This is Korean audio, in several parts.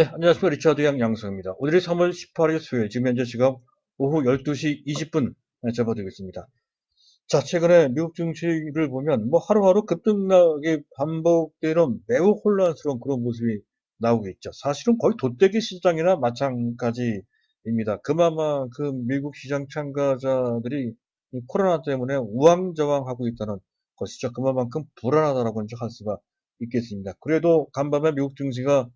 네, 안녕하십니까. 리차드 양양성입니다. 오늘이 3월 18일 수요일, 지금 현재 시각 오후 12시 20분 접어들고 있습니다. 자, 최근에 미국 증시를 보면 뭐 하루하루 급등락이 반복되는 매우 혼란스러운 그런 모습이 나오고 있죠. 사실은 거의 돗대기 시장이나 마찬가지입니다. 그만큼 미국 시장 참가자들이 이 코로나 때문에 우왕좌왕하고 있다는 것이죠. 그만큼 불안하다라고 할 수가 있겠습니다. 그래도 간밤에 미국 증시가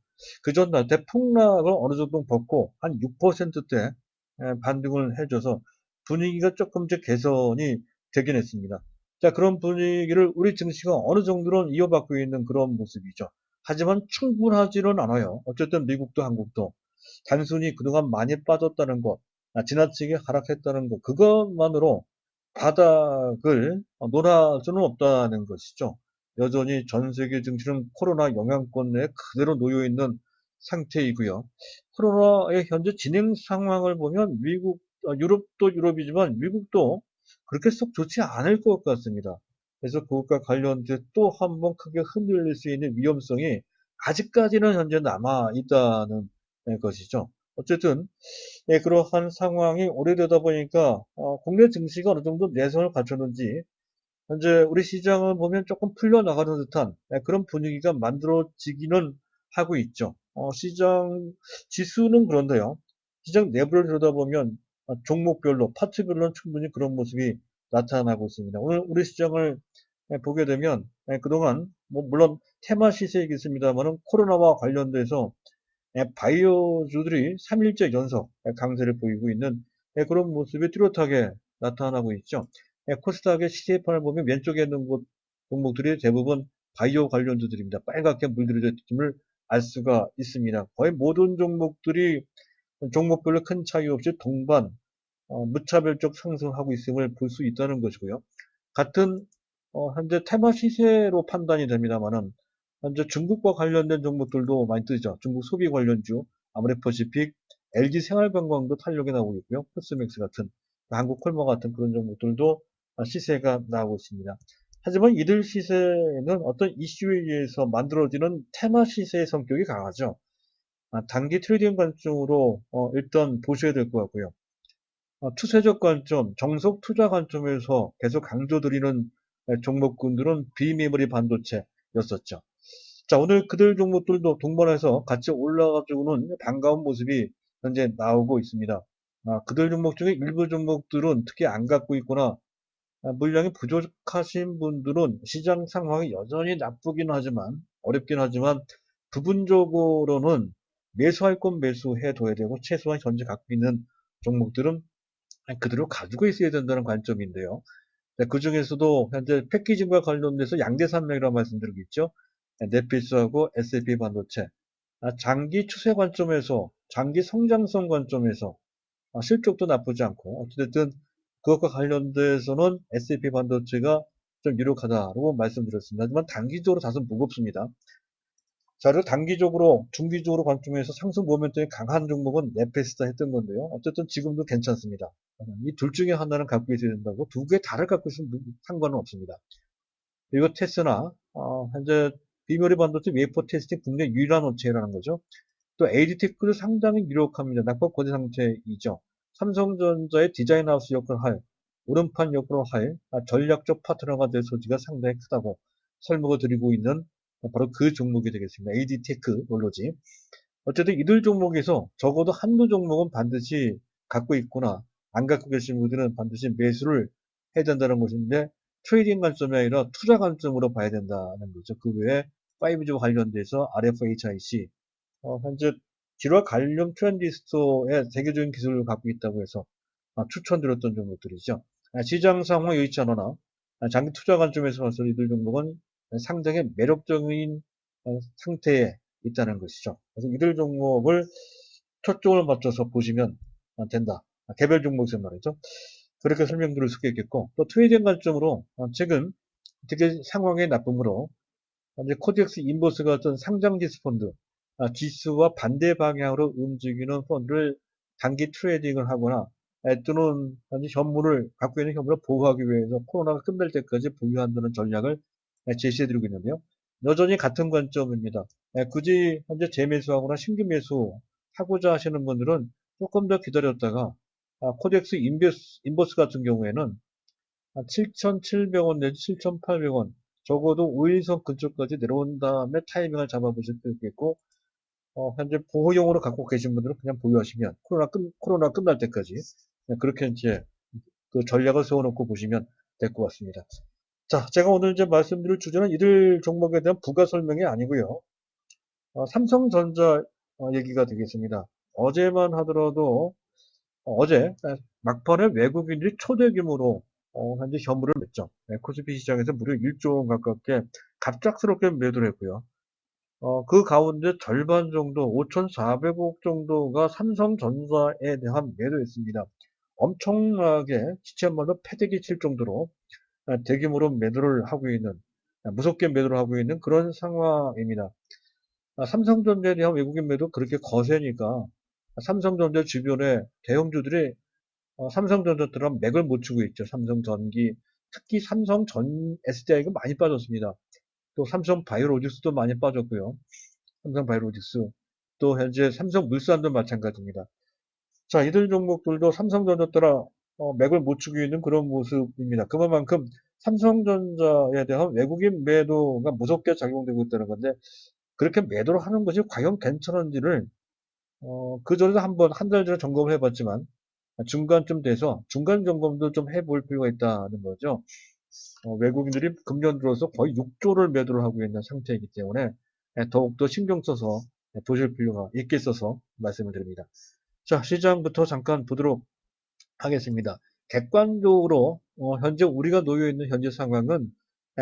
그 전날 대폭락을 어느 정도 벗고 한 6%대 반등을 해줘서 분위기가 조금 더 개선이 되긴 했습니다. 자, 그런 분위기를 우리 증시가 어느 정도는 이어받고 있는 그런 모습이죠. 하지만 충분하지는 않아요. 어쨌든 미국도 한국도 단순히 그동안 많이 빠졌다는 것, 지나치게 하락했다는 것, 그것만으로 바닥을 논할 수는 없다는 것이죠. 여전히 전 세계 증시는 코로나 영향권 내에 그대로 놓여 있는 상태이고요. 코로나의 현재 진행 상황을 보면 유럽도 유럽이지만 미국도 그렇게 썩 좋지 않을 것 같습니다. 그래서 그것과 관련돼 또 한 번 크게 흔들릴 수 있는 위험성이 아직까지는 현재 남아 있다는 것이죠. 어쨌든 그러한 상황이 오래되다 보니까 국내 증시가 어느 정도 내성을 갖췄는지 현재 우리 시장을 보면 조금 풀려나가는 듯한 그런 분위기가 만들어지기는 하고 있죠. 시장 지수는 그런데요. 시장 내부를 들여다보면 종목별로, 파트별로는 충분히 그런 모습이 나타나고 있습니다. 오늘 우리 시장을 보게 되면 그동안 뭐 물론 테마 시세이겠습니다만은 코로나와 관련돼서 바이오주들이 3일째 연속 강세를 보이고 있는 그런 모습이 뚜렷하게 나타나고 있죠. 코스닥의 시세판을 보면 왼쪽에 있는 종목들이 대부분 바이오 관련주들입니다. 빨갛게 물들여져 있음을 알 수가 있습니다. 거의 모든 종목들이 종목별로 큰 차이 없이 동반 무차별적 상승하고 있음을 볼 수 있다는 것이고요. 같은 현재 테마 시세로 판단이 됩니다만은 현재 중국과 관련된 종목들도 많이 뜨죠. 중국 소비 관련주, 아모레퍼시픽, LG 생활관광도 탄력이 나오고 있고요. 코스맥스 같은 한국 콜마 같은 그런 종목들도 시세가 나오고 있습니다. 하지만 이들 시세는 어떤 이슈에 의해서 만들어지는 테마 시세의 성격이 강하죠. 단기 트레이딩 관점으로 일단 보셔야 될 것 같고요. 추세적 관점, 정석 투자 관점에서 계속 강조드리는 종목군들은 비메모리 반도체였었죠. 자, 오늘 그들 종목들도 동반해서 같이 올라가지고는 반가운 모습이 현재 나오고 있습니다. 그들 종목 중에 일부 종목들은 특히 안 갖고 있거나 물량이 부족하신 분들은 시장 상황이 여전히 나쁘긴 하지만, 어렵긴 하지만, 부분적으로는 매수할 건 매수해 둬야 되고, 최소한 현재 갖고 있는 종목들은 그대로 가지고 있어야 된다는 관점인데요. 그 중에서도 현재 패키징과 관련돼서 양대산맥이라고 말씀드리고 있죠. 넷피스하고 SAP 반도체. 장기 추세 관점에서, 장기 성장성 관점에서 실적도 나쁘지 않고, 어찌됐든 그것과 관련돼서는 SAP 반도체가 좀 유력하다고 말씀드렸습니다. 하지만 단기적으로 다소 무겁습니다. 자, 그리고 단기적으로, 중기적으로 관점에서 상승 모멘텀이 강한 종목은 네페스타 했던 건데요. 어쨌든 지금도 괜찮습니다. 이 둘 중에 하나는 갖고 있어야 된다고 두 개 다를 갖고 있으면 상관은 없습니다. 그리고 테스나, 현재 비메모리 반도체 웨이퍼 테스팅 국내 유일한 업체라는 거죠. 또 AD테크도 상당히 유력합니다. 낙폭 거대 상태이죠. 삼성전자의 디자인 하우스 역할을 할, 오른판 역할을 할 전략적 파트너가 될 소지가 상당히 크다고 설명을 드리고 있는 바로 그 종목이 되겠습니다. AD테크놀로지. 어쨌든 이들 종목에서 적어도 한두 종목은 반드시 갖고 있거나 안 갖고 계신 분들은 반드시 매수를 해야 된다는 것인데 트레이딩 관점이 아니라 투자 관점으로 봐야 된다는 거죠. 그 외에 5G와 관련돼서 RFHIC, 현재 질화 관련 트렌디스토의 세계적인 기술을 갖고 있다고 해서 추천드렸던 종목들이죠. 시장 상황이 여의치 않으나 장기 투자 관점에서 봐서 이들 종목은 상당히 매력적인 상태에 있다는 것이죠. 그래서 이들 종목을 초점을 맞춰서 보시면 된다. 개별 종목에서 말이죠. 그렇게 설명드릴 수가 있겠고, 또 트레이딩 관점으로 최근 특히 상황의 나쁨으로 이제 코덱스 인버스 같은 상장 지수 펀드, 지수와 반대 방향으로 움직이는 펀드를 단기 트레이딩을 하거나 또는 현물을 갖고 있는 현물을 보호하기 위해서 코로나가 끝날 때까지 보유한다는 전략을 제시해드리고 있는데요. 여전히 같은 관점입니다. 굳이 현재 재매수하거나 신규 매수 하고자 하시는 분들은 조금 더 기다렸다가 코덱스 인버스 같은 경우에는 7,700원 내지 7,800원 적어도 5일선 근처까지 내려온 다음에 타이밍을 잡아보실 수 있겠고 현재 보호용으로 갖고 계신 분들은 그냥 보유하시면 코로나 끝날 때까지 그렇게 이제 그 전략을 세워놓고 보시면 될 것 같습니다. 자, 제가 오늘 이제 말씀드릴 주제는 이들 종목에 대한 부가 설명이 아니고요. 삼성전자 얘기가 되겠습니다. 어제만 하더라도 어제 막판에 외국인들이 초대 규모로 현재 현물을 냈죠. 코스피 시장에서 무려 1조 원 가깝게 갑작스럽게 매도를 했고요. 그 가운데 절반 정도, 5,400억 정도가 삼성전자에 대한 매도였습니다. 엄청나게 시체말로 패대기 칠 정도로 대규모로 매도를 하고 있는, 무섭게 매도를 하고 있는 그런 상황입니다. 삼성전자에 대한 외국인 매도 그렇게 거세니까 삼성전자 주변에 대형주들이 삼성전자처럼 맥을 못 추고 있죠. 삼성전기, 특히 삼성전 SDI가 많이 빠졌습니다. 또 삼성바이오로직스도 많이 빠졌고요. 삼성바이오로직스, 또 현재 삼성물산도 마찬가지입니다. 자, 이들 종목들도 삼성전자 따라 맥을 못 추고 있는 그런 모습입니다. 그만큼 삼성전자에 대한 외국인 매도가 무섭게 작용되고 있다는 건데, 그렇게 매도를 하는 것이 과연 괜찮은지를 그 전에도 한 달 전에 점검을 해봤지만 중간쯤 돼서 중간 점검도 좀 해볼 필요가 있다는 거죠. 외국인들이 금년 들어서 거의 6조를 매도를 하고 있는 상태이기 때문에 더욱더 신경 써서 보실 필요가 있겠어서 말씀을 드립니다. 자, 시장부터 잠깐 보도록 하겠습니다. 객관적으로 현재 우리가 놓여 있는 현재 상황은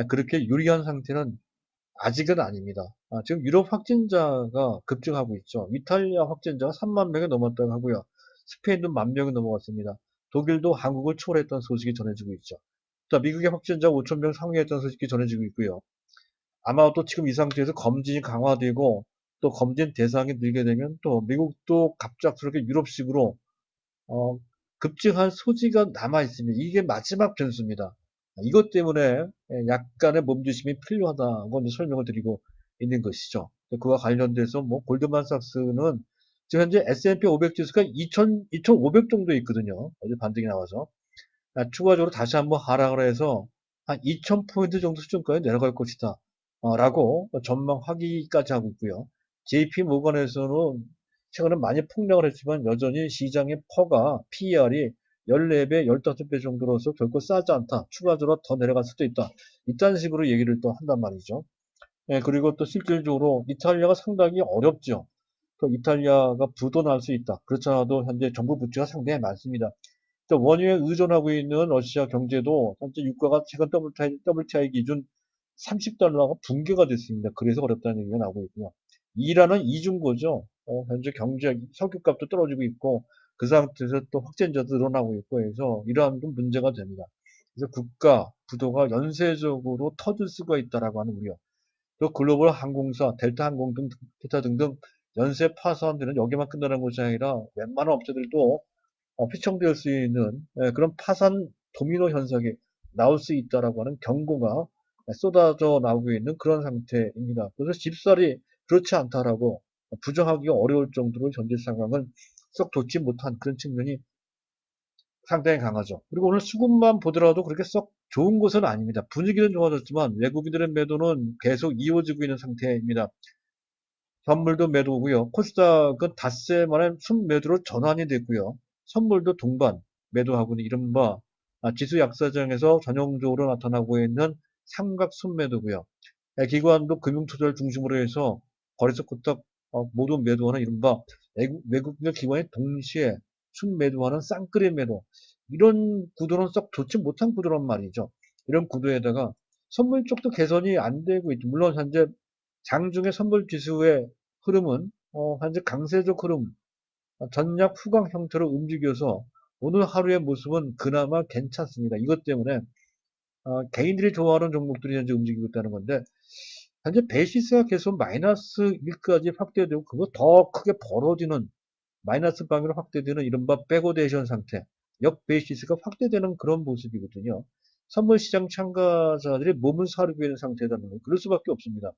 그렇게 유리한 상태는 아직은 아닙니다. 지금 유럽 확진자가 급증하고 있죠. 이탈리아 확진자가 3만 명이 넘었다고 하고요. 스페인도 1만 명이 넘어갔습니다. 독일도 한국을 초월했던 소식이 전해지고 있죠. 또 미국의 확진자 5천 명 상회했던 소식이 전해지고 있고요. 아마 또 지금 이 상태에서 검진이 강화되고 또 검진 대상이 늘게 되면 또 미국도 갑작스럽게 유럽식으로 어, 급증할 소지가 남아 있습니다. 이게 마지막 변수입니다. 이것 때문에 약간의 몸조심이 필요하다고 설명을 드리고 있는 것이죠. 그와 관련돼서 뭐 골드만삭스는 지금 현재 S&P 500 지수가 2,500 정도 있거든요. 어제 반등이 나와서 추가적으로 다시 한번 하락을 해서 한 2,000포인트 정도 수준까지 내려갈 것이다. 라고 전망하기까지 하고 있고요. JP 모건에서는 최근에 많이 폭락을 했지만 여전히 시장의 퍼가 PER이 14배, 15배 정도로서 결코 싸지 않다. 추가적으로 더 내려갈 수도 있다. 이딴 식으로 얘기를 또 한단 말이죠. 그리고 또 실질적으로 이탈리아가 상당히 어렵죠. 또 이탈리아가 부도 날 수 있다. 그렇지 않아도 현재 정부 부채가 상당히 많습니다. 또 원유에 의존하고 있는 러시아 경제도 현재 유가가 최근 WTI 기준 30달러가 붕괴가 됐습니다. 그래서 어렵다는 얘기가 나오고 있고요. 이란은 이중고죠. 현재 경제, 석유값도 떨어지고 있고, 그 상태에서 또 확진자도 늘어나고 있고 해서 이러한도 문제가 됩니다. 그래서 국가, 부도가 연쇄적으로 터질 수가 있다라고 하는 우려. 또 글로벌 항공사, 델타 항공 등, 기타 등등 연쇄 파산되는 여기만 끝나는 것이 아니라 웬만한 업체들도 휘청될 수 있는 그런 파산 도미노 현상이 나올 수 있다라고 하는 경고가 쏟아져 나오고 있는 그런 상태입니다. 그래서 집살이 그렇지 않다라고 부정하기가 어려울 정도로 현재 상황은 썩 좋지 못한 그런 측면이 상당히 강하죠. 그리고 오늘 수급만 보더라도 그렇게 썩 좋은 것은 아닙니다. 분위기는 좋아졌지만 외국인들의 매도는 계속 이어지고 있는 상태입니다. 선물도 매도고요. 코스닥은 닷새 만에 순매도로 전환이 됐고요. 선물도 동반 매도하고 있는 이른바 지수 약사장에서 전형적으로 나타나고 있는 삼각 순매도고요. 기관도 금융투자를 중심으로 해서 거래소 코스닥 모두 매도하는 이른바 외국인과 기관이 동시에 순매도하는 쌍끌이 매도. 이런 구도는 썩 좋지 못한 구도란 말이죠. 이런 구도에다가 선물 쪽도 개선이 안 되고 있죠. 물론 현재 장중에 선물 지수의 흐름은 현재 강세적 흐름, 전략 후강 형태로 움직여서 오늘 하루의 모습은 그나마 괜찮습니다. 이것 때문에 개인들이 좋아하는 종목들이 현재 움직이고 있다는 건데 현재 베이시스가 계속 마이너스 1까지 확대되고 그거 더 크게 벌어지는 마이너스 방향으로 확대되는 이른바 백오데이션 상태, 역 베이시스가 확대되는 그런 모습이거든요. 선물 시장 참가자들이 몸을 사르고 있는 상태라는 거 그럴 수밖에 없습니다.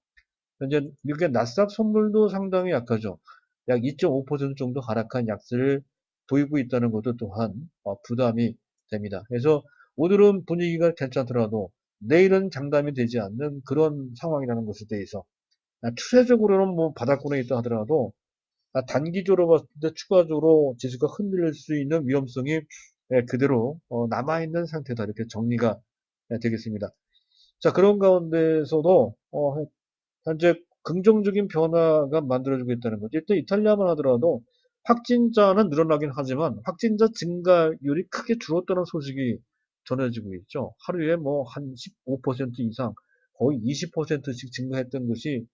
현재 미국의 나스닥 선물도 상당히 약하죠. 약 2.5% 정도 하락한 약세를 보이고 있다는 것도 또한 부담이 됩니다. 그래서 오늘은 분위기가 괜찮더라도 내일은 장담이 되지 않는 그런 상황이라는 것에 대해서 추세적으로는 뭐 바닥권에 있다 하더라도 단기적으로 봤을 때 추가적으로 지수가 흔들릴 수 있는 위험성이 그대로 남아있는 상태다. 이렇게 정리가 되겠습니다. 자, 그런 가운데서도 현재 긍정적인 변화가 만들어지고 있다는 거죠. 일단 이탈리아만 하더라도 확진자는 늘어나긴 하지만 확진자 증가율이 크게 줄었다는 소식이 전해지고 있죠. 하루에 뭐 한 15% 이상 거의 20%씩 증가했던 것이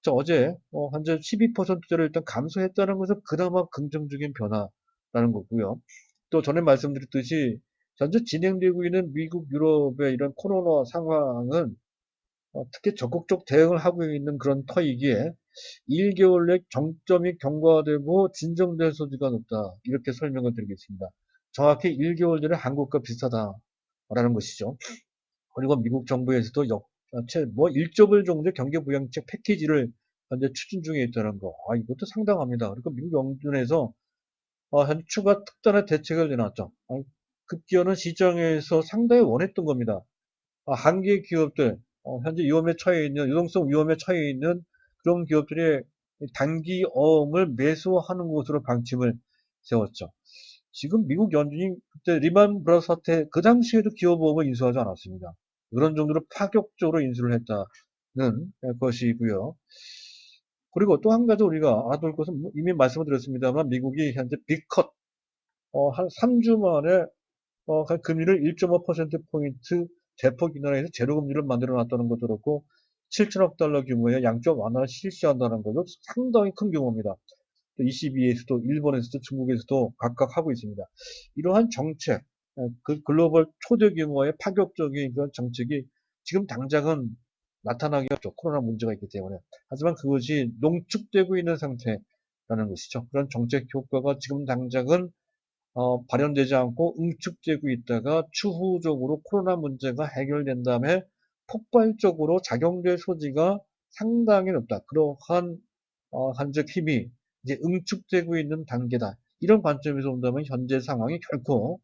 어제 현재 12%대로 일단 감소했다는 것은 그나마 긍정적인 변화라는 거고요. 또 전에 말씀드렸듯이 현재 진행되고 있는 미국, 유럽의 이런 코로나 상황은 특히 적극적 대응을 하고 있는 그런 터이기에 1개월 내 정점이 경과되고 진정될 소지가 높다. 이렇게 설명을 드리겠습니다. 정확히 1개월 전에 한국과 비슷하다라는 것이죠. 그리고 미국 정부에서도 뭐 1조불 정도의 경기부양책 패키지를 현재 추진 중에 있다는 거. 이것도 상당합니다. 그리고 미국 연준에서 현재 추가 특단의 대책을 내놨죠. 급기어는 시장에서 상당히 원했던 겁니다. 한계 기업들, 현재 위험에 처해 있는, 유동성 위험에 처해 있는 그런 기업들의 단기 어음을 매수하는 것으로 방침을 세웠죠. 지금 미국 연준이 그때 리만 브라더스 사태 그 당시에도 기업보험을 인수하지 않았습니다. 그런 정도로 파격적으로 인수를 했다는 것이고요. 그리고 또 한 가지 우리가 알아둘 것은 이미 말씀을 드렸습니다만 미국이 현재 빅컷 한 3주 만에 금리를 1.5%포인트 대폭 인하해서 제로금리를 만들어 놨다는 것도 그렇고 7천억 달러 규모의 양적 완화를 실시한다는 것도 상당히 큰 규모입니다. 22에서도 일본에서도 중국에서도 각각 하고 있습니다. 이러한 정책, 그 글로벌 초대 규모의 파격적인 그런 정책이 지금 당장은 나타나기 어렵죠. 코로나 문제가 있기 때문에. 하지만 그것이 농축되고 있는 상태라는 것이죠. 그런 정책 효과가 지금 당장은 발현되지 않고 응축되고 있다가 추후적으로 코로나 문제가 해결된 다음에 폭발적으로 작용될 소지가 상당히 높다. 그러한 한적 힘이 이제 응축되고 있는 단계다. 이런 관점에서 본다면 현재 상황이 결코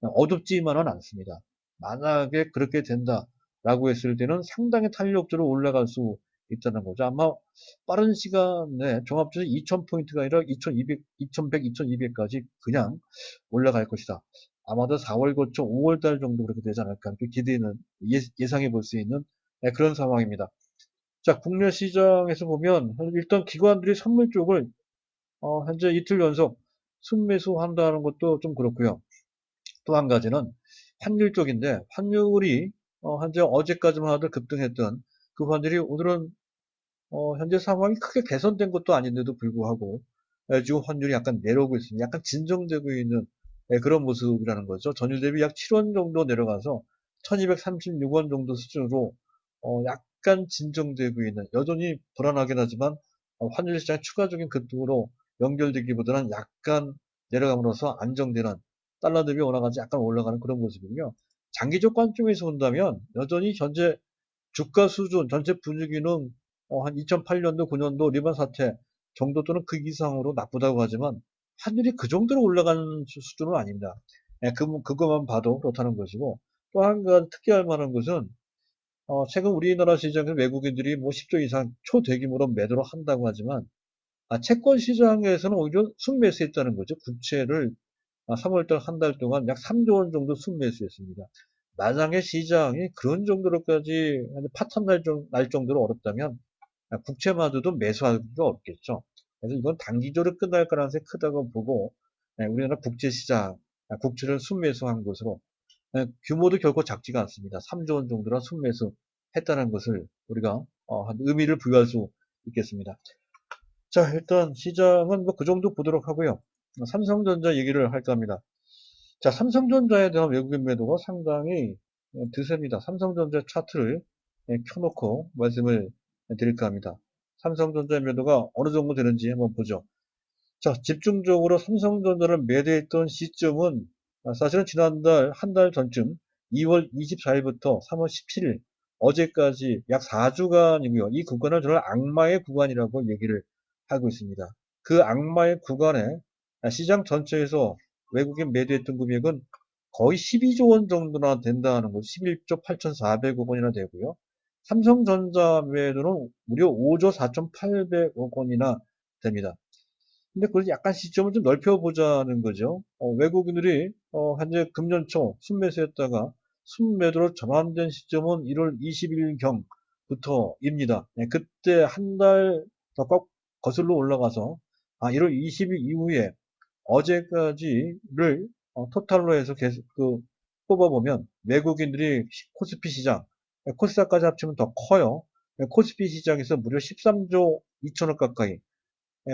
어둡지만은 않습니다. 만약에 그렇게 된다라고 했을 때는 상당히 탄력적으로 올라갈 수 있다는 거죠. 아마 빠른 시간에 종합주수 2000포인트가 아니라 2200, 2100, 2200까지 그냥 올라갈 것이다. 아마도 4월 거쳐 5월 달 정도 그렇게 되지 않을까 이렇게 기대는 예상해 볼 수 있는 그런 상황입니다. 자, 국내 시장에서 보면 일단 기관들이 선물 쪽을 현재 이틀 연속 순매수한다는 것도 좀 그렇고요. 또 한 가지는 환율 쪽인데 환율이 현재 어제까지만 하도 급등했던 그 환율이 오늘은 현재 상황이 크게 개선된 것도 아닌데도 불구하고 지금 환율이 약간 내려오고 있습니다. 약간 진정되고 있는 그런 모습이라는 거죠. 전일 대비 약 7원 정도 내려가서 1236원 정도 수준으로 약간 진정되고 있는 여전히 불안하긴 하지만 환율 시장의 추가적인 급등으로 연결되기보다는 약간 내려감으로써 안정되는 달러 대비 원화가치 약간 올라가는 그런 모습이고요. 장기적 관점에서 본다면 여전히 현재 주가 수준 전체 분위기는 한 2008년도 9년도 리만 사태 정도 또는 그 이상으로 나쁘다고 하지만 환율이 그 정도로 올라가는 수준은 아닙니다. 그것만 봐도 그렇다는 것이고 또 한 가지 특이할 만한 것은 최근 우리나라 시장에서 외국인들이 뭐 10조 이상 초대규모로 매도를 한다고 하지만 채권 시장에서는 오히려 순매수했다는 거죠. 국채를 3월달 한 달 동안 약 3조 원 정도 순매수했습니다. 만약에 시장이 그런 정도로까지 파탄 날 정도로 어렵다면 국채마저도 매수하기가 어렵겠죠. 그래서 이건 단기적으로 끝날 가능성이 크다고 보고 우리나라 국채 시장, 국채를 순매수한 것으로 규모도 결코 작지가 않습니다. 3조 원 정도라 순매수했다는 것을 우리가 한 의미를 부여할 수 있겠습니다. 자, 일단 시장은 뭐 그 정도 보도록 하고요. 삼성전자 얘기를 할까 합니다. 자, 삼성전자에 대한 외국인 매도가 상당히 드셉니다. 삼성전자 차트를 켜놓고 말씀을 드릴까 합니다. 삼성전자 매도가 어느 정도 되는지 한번 보죠. 자, 집중적으로 삼성전자를 매도했던 시점은 사실은 지난달 한 달 전쯤 2월 24일부터 3월 17일 어제까지 약 4주간이고요. 이 구간을 저는 악마의 구간이라고 얘기를 하고 있습니다. 그 악마의 구간에 시장 전체에서 외국인 매도했던 금액은 거의 12조 원 정도나 된다는 거죠. 11조 8,400억 원이나 되고요. 삼성전자 매도는 무려 5조 4,800억 원이나 됩니다. 근데 그걸 약간 시점을 좀 넓혀보자는 거죠. 외국인들이 현재 금년 초 순매수했다가 순매도로 전환된 시점은 1월 20일경부터입니다. 네, 그때 한 달 더 거슬러 올라가서 1월 20일 이후에 어제까지를 토탈로 해서 계속 뽑아보면 외국인들이 코스피 시장, 코스닥까지 합치면 더 커요. 코스피 시장에서 무려 13조 2천억 가까이,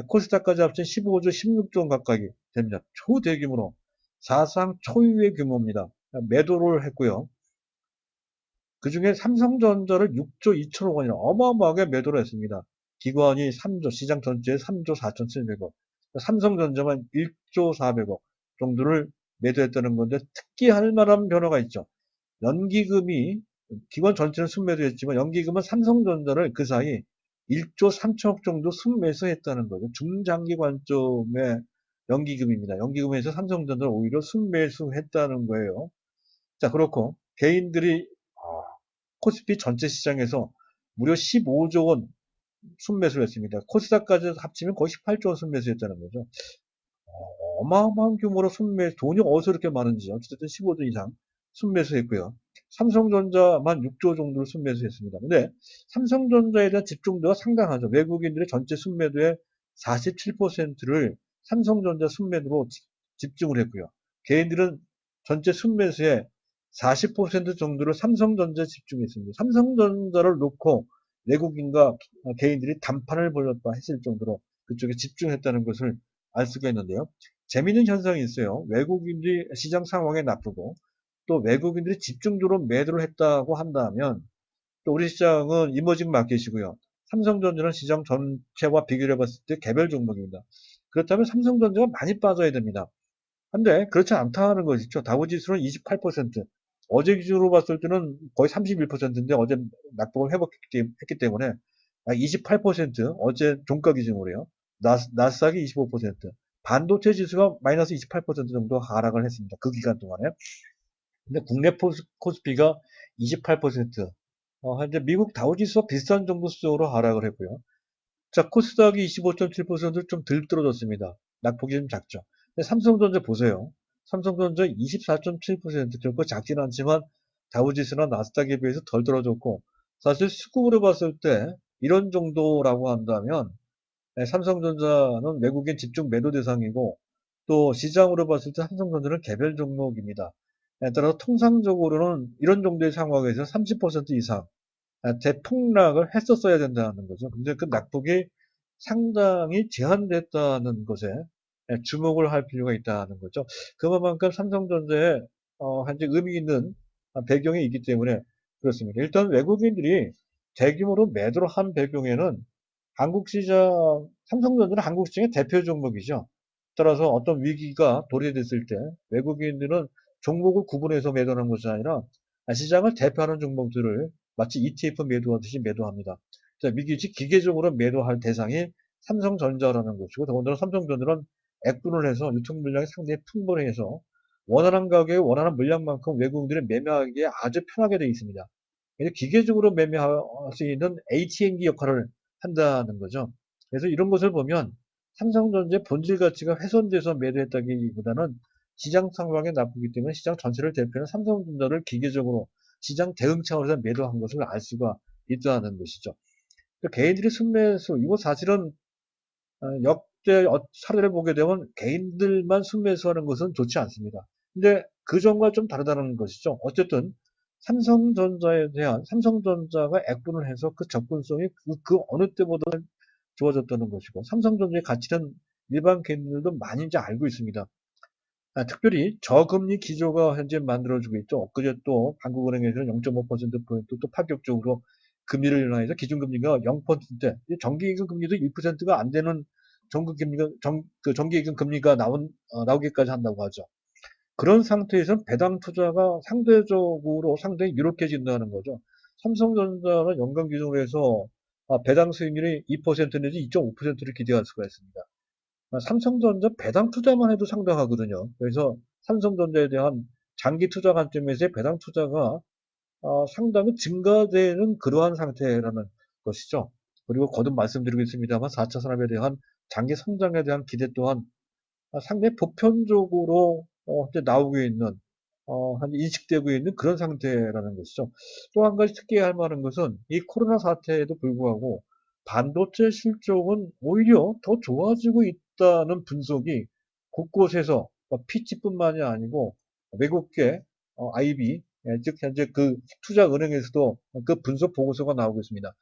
코스닥까지 합친 15조 16조 원 가까이 됩니다. 초대규모로 사상 초유의 규모입니다. 매도를 했고요. 그 중에 삼성전자를 6조 2천억 원이나 어마어마하게 매도를 했습니다. 기관이 3조, 시장 전체에 3조 4,700억, 삼성전자만 1조 400억 정도를 매도했다는 건데 특기할 만한 변화가 있죠. 연기금이 기관 전체는 순매도했지만 연기금은 삼성전자를 그 사이 1조 3천억 정도 순매수했다는 거죠. 중장기 관점의 연기금입니다. 연기금에서 삼성전자를 오히려 순매수했다는 거예요. 자, 그렇고 개인들이 코스피 전체 시장에서 무려 15조 원 순매수를 했습니다. 코스닥까지 합치면 거의 18조 원 순매수했다는 거죠. 어마어마한 규모로 순매수, 돈이 어디서 이렇게 많은지 어쨌든 15조 이상 순매수했고요. 삼성전자만 6조 정도를 순매수했습니다. 근데 삼성전자에 대한 집중도가 상당하죠. 외국인들의 전체 순매도의 47%를 삼성전자 순매도로 집중을 했고요. 개인들은 전체 순매수의 40% 정도를 삼성전자에 집중했습니다. 삼성전자를 놓고 외국인과 개인들이 단판을 벌였다 했을 정도로 그쪽에 집중했다는 것을 알 수가 있는데요. 재미있는 현상이 있어요. 외국인들이 시장 상황에 나쁘고 또 외국인들이 집중적으로 매도를 했다고 한다면 또 우리 시장은 이머징 마켓이고요. 삼성전자는 시장 전체와 비교를 해봤을 때 개별 종목입니다. 그렇다면 삼성전자가 많이 빠져야 됩니다. 근데 그렇지 않다는 것이죠. 다우지수는 28%, 어제 기준으로 봤을 때는 거의 31%인데 어제 낙폭을 회복했기 때문에 28%, 어제 종가 기준으로요. 나스닥이 25%, 반도체 지수가 마이너스 28% 정도 하락을 했습니다. 그 기간 동안에. 근데 국내 코스피가 28%, 현재 미국 다우지수와 비슷한 정도 수준으로 하락을 했고요. 자, 코스닥이 25.7%좀 덜 떨어졌습니다. 낙폭이 좀 작죠. 근데 삼성전자 보세요. 삼성전자 24.7%, 결코 작지는 않지만 다우지수나 나스닥에 비해서 덜 떨어졌고, 사실 수급으로 봤을 때 이런 정도라고 한다면 삼성전자는 외국인 집중 매도 대상이고 또 시장으로 봤을 때 삼성전자는 개별 종목입니다. 따라서 통상적으로는 이런 정도의 상황에서 30% 이상 대폭락을 했었어야 된다는 거죠. 근데 그 낙폭이 상당히 제한됐다는 것에 주목을 할 필요가 있다는 거죠. 그만큼 삼성전자에 현재 의미 있는 배경이 있기 때문에 그렇습니다. 일단 외국인들이 대규모로 매도를 한 배경에는 한국 시장, 삼성전자는 한국 시장의 대표 종목이죠. 따라서 어떤 위기가 도래됐을 때 외국인들은 종목을 구분해서 매도하는 것이 아니라 시장을 대표하는 종목들을 마치 ETF 매도하듯이 매도합니다. 자, 위기시 기계적으로 매도할 대상이 삼성전자라는 것이고 더군다나 삼성전자는 액분을 해서 유통 물량이 상당히 풍부해서 원하는 가격에 원하는 물량만큼 외국인들이 매매하기에 아주 편하게 되어 있습니다. 기계적으로 매매할 수 있는 ATM기 역할을 한다는 거죠. 그래서 이런 것을 보면 삼성전자의 본질 가치가 훼손돼서 매도했다기보다는 시장 상황에 나쁘기 때문에 시장 전체를 대표하는 삼성전자를 기계적으로 시장 대응 차원에서 매도한 것을 알 수가 있다는 것이죠. 개인들이 순매수, 이거 사실은 역대 사례를 보게 되면 개인들만 순매수하는 것은 좋지 않습니다. 근데 그 전과 좀 다르다는 것이죠. 어쨌든 삼성전자에 대한 삼성전자가 액분을 해서 그 접근성이 그 어느 때보다 좋아졌다는 것이고 삼성전자의 가치는 일반 개인들도 많이 이제 알고 있습니다. 특별히 저금리 기조가 현재 만들어지고 있죠. 엊그제 또 한국은행에서는 0.5%포인트 또 파격적으로 금리를 인하해서 기준금리가 0%대, 정기예금 금리도 1%가 안 되는 정기예금 금리가 나오기까지 한다고 하죠. 그런 상태에서는 배당 투자가 상대적으로 상당히 유력해진다는 거죠. 삼성전자는 연간 기준으로 해서 배당 수익률이 2% 내지 2.5%를 기대할 수가 있습니다. 삼성전자 배당 투자만 해도 상당하거든요. 그래서 삼성전자에 대한 장기 투자 관점에서의 배당 투자가 상당히 증가되는 그러한 상태라는 것이죠. 그리고 거듭 말씀드리겠습니다만 4차 산업에 대한 장기 성장에 대한 기대 또한 상당히 보편적으로 이제 나오고 있는 인식되고 있는 그런 상태라는 것이죠. 또 한 가지 특이할 만한 것은 이 코로나 사태에도 불구하고 반도체 실적은 오히려 더 좋아지고 있다는 분석이 곳곳에서 PC뿐만이 아니고 외국계 IB, 즉 현재 그 투자은행에서도 그 분석 보고서가 나오고 있습니다.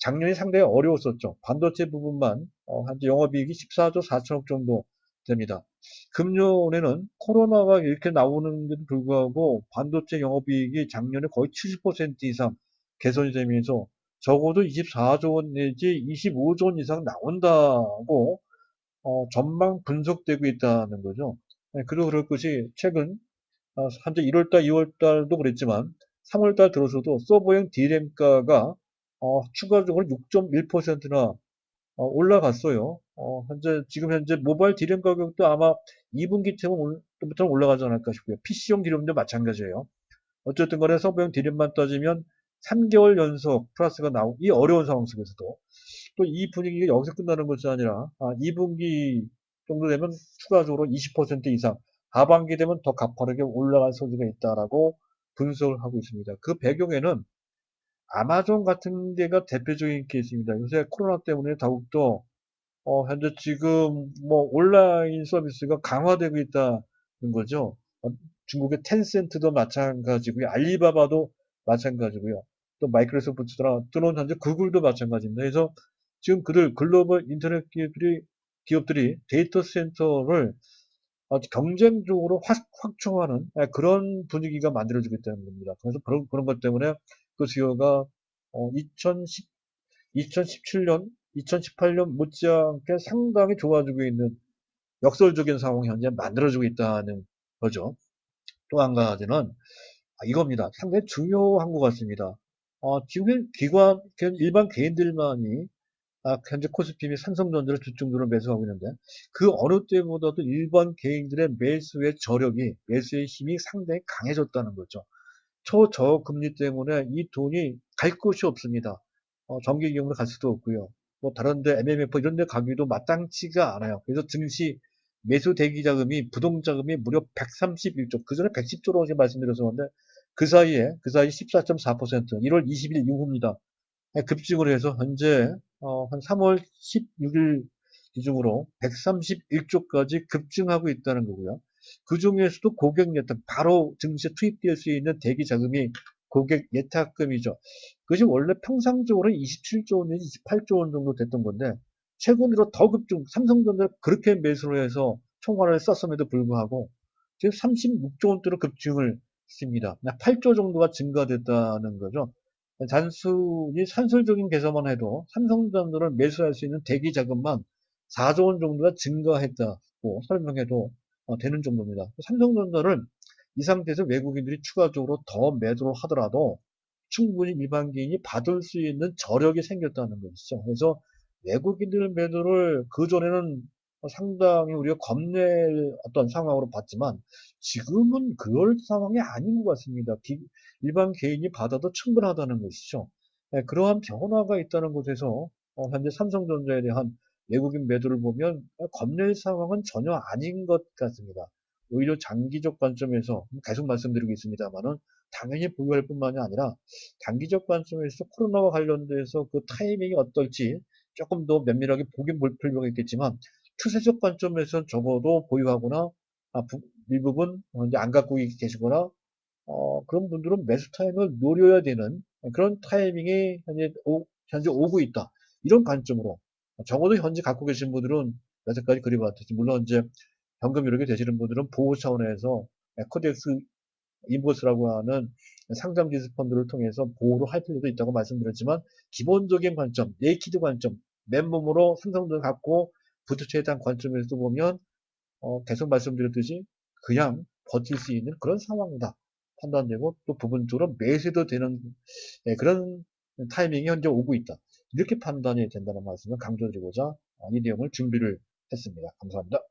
작년이 상당히 어려웠었죠. 반도체 부분만 현재 영업이익이 14조 4천억 정도 됩니다. 금년에는 코로나가 이렇게 나오는데도 불구하고 반도체 영업이익이 작년에 거의 70% 이상 개선이 되면서 적어도 24조 원 내지 25조 원 이상 나온다고 전망 분석되고 있다는 거죠. 그리고 그럴 것이 최근 현재 1월달, 2월달도 그랬지만 3월달 들어서도 서버용 D램가가 추가적으로 6.1%나 올라갔어요. 지금 현재 모바일 D램 가격도 아마 2분기부터 올라가지 않을까 싶고요. PC용 D램도 마찬가지예요. 어쨌든 간에 서버용 D램만 따지면 3개월 연속 플러스가 나오고 이 어려운 상황 속에서도 또 이 분위기가 여기서 끝나는 것이 아니라 2분기 정도 되면 추가적으로 20% 이상 하반기 되면 더 가파르게 올라갈 소지가 있다라고 분석을 하고 있습니다. 그 배경에는 아마존 같은 데가 대표적인 케이스입니다. 요새 코로나 때문에 더욱더 현재 지금 뭐 온라인 서비스가 강화되고 있다는 거죠. 중국의 텐센트도 마찬가지고요. 알리바바도 마찬가지고요. 또 마이크로소프트나 또는 현재 구글도 마찬가지입니다. 그래서 지금 그들 글로벌 인터넷 기업들이 데이터 센터를 경쟁적으로 확충하는 그런 분위기가 만들어지고 있다는 겁니다. 그래서 그런 것 때문에 그 수요가 2017년, 2018년 못지않게 상당히 좋아지고 있는 역설적인 상황이 현재 만들어지고 있다는 거죠. 또 한 가지는 이겁니다. 상당히 중요한 것 같습니다. 지금 일반 개인들만이 현재 코스피 및 삼성전자를 주중으로 매수하고 있는데 그 어느 때보다도 일반 개인들의 매수의 저력이 매수의 힘이 상당히 강해졌다는 거죠. 초저금리 때문에 이 돈이 갈 곳이 없습니다. 정기기금으로 갈 수도 없고요. 뭐 다른데 MMF 이런 데 가기도 마땅치가 않아요. 그래서 증시 매수 대기 자금이 부동자금이 무려 131조, 그전에 110조라고 제가 말씀드렸었는데 그 사이 14.4% 1월 20일 이후입니다. 급증을 해서 현재 한 3월 16일 기준으로 131조까지 급증하고 있다는 거고요. 그 중에서도 고객 예탁, 바로 증시에 투입될 수 있는 대기 자금이 고객 예탁금이죠. 그것이 원래 평상적으로 27조 원 내지 28조 원 정도 됐던 건데 최근 들어 더 급증, 삼성전자 그렇게 매수를 해서 총알을 썼음에도 불구하고 지금 36조 원대로 급증을 했습니다. 8조 정도가 증가됐다는 거죠. 단순히 산술적인 계산만 해도 삼성전자를 매수할 수 있는 대기 자금만 4조 원 정도가 증가했다고 설명해도 되는 정도입니다. 삼성전자를 이 상태에서 외국인들이 추가적으로 더 매도를 하더라도 충분히 일반 개인이 받을 수 있는 저력이 생겼다는 것이죠. 그래서 외국인들 매도를 그전에는 상당히 우리가 겁낼 어떤 상황으로 봤지만 지금은 그럴 상황이 아닌 것 같습니다. 일반 개인이 받아도 충분하다는 것이죠. 네, 그러한 변화가 있다는 곳에서 현재 삼성전자에 대한 외국인 매도를 보면 겁낼 상황은 전혀 아닌 것 같습니다. 오히려 장기적 관점에서 계속 말씀드리고 있습니다만은 당연히 보유할 뿐만이 아니라 단기적 관점에서 코로나와 관련돼서 그 타이밍이 어떨지 조금 더 면밀하게 보긴 볼 필요가 있겠지만 추세적 관점에서 적어도 보유하거나 일부분 이제 안 갖고 계시거나 그런 분들은 매수 타임을 노려야 되는 그런 타이밍이 현재 오고 있다. 이런 관점으로 적어도 현재 갖고 계신 분들은 여태까지 그리봤듯이 물론 이제 현금 이렇게 되시는 분들은 보호 차원에서 코덱스 인버스라고 하는 상장 기술 펀드를 통해서 보호를 할 필요도 있다고 말씀드렸지만 기본적인 관점, 네이키드 관점, 맨몸으로 삼성전자 갖고 부투체에 대한 관점에서 보면 계속 말씀드렸듯이 그냥 버틸 수 있는 그런 상황이다. 판단되고 또 부분적으로 매수도 되는 그런 타이밍이 현재 오고 있다. 이렇게 판단이 된다는 말씀을 강조드리고자 이 내용을 준비를 했습니다. 감사합니다.